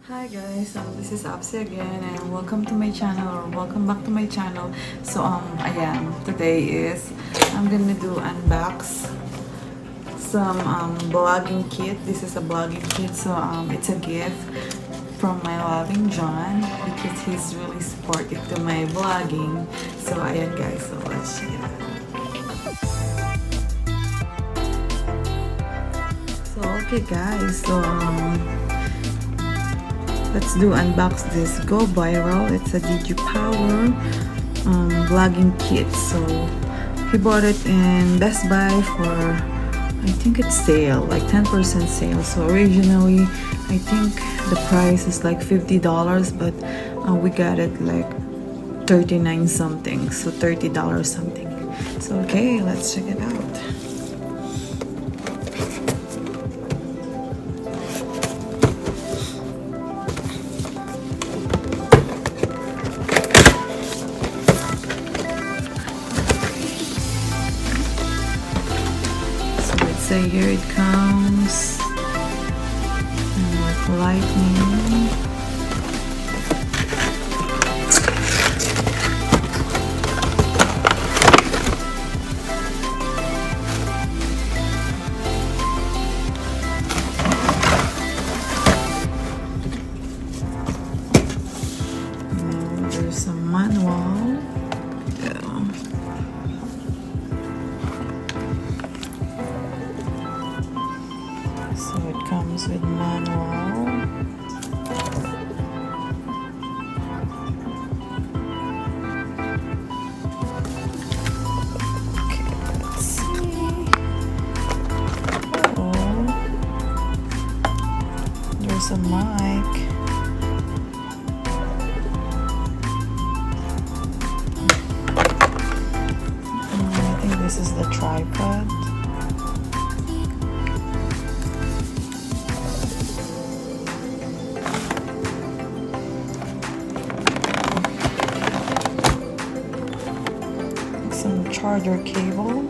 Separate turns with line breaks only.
Hi guys, this is Apsi again and welcome to my channel or welcome back to my channel. So ayan, today is I'm gonna do unbox some blogging kit. This is a blogging kit, so it's a gift from my loving John because he's really supportive to my vlogging. So ayan guys, so let's check it out. So okay guys, so let's do unbox this Go Viral. It's a Digipower vlogging kit. So he bought it in Best Buy for, I think it's sale, like 10% sale. So originally I think the price is like $50, but we got it like 39 something, so $30 something. So okay, let's check it out. So here it comes with lightning. And there's a manual. So it comes with manual. Okay, let's see. Oh, there's a mic. I think this is the tripod. Some charger cable.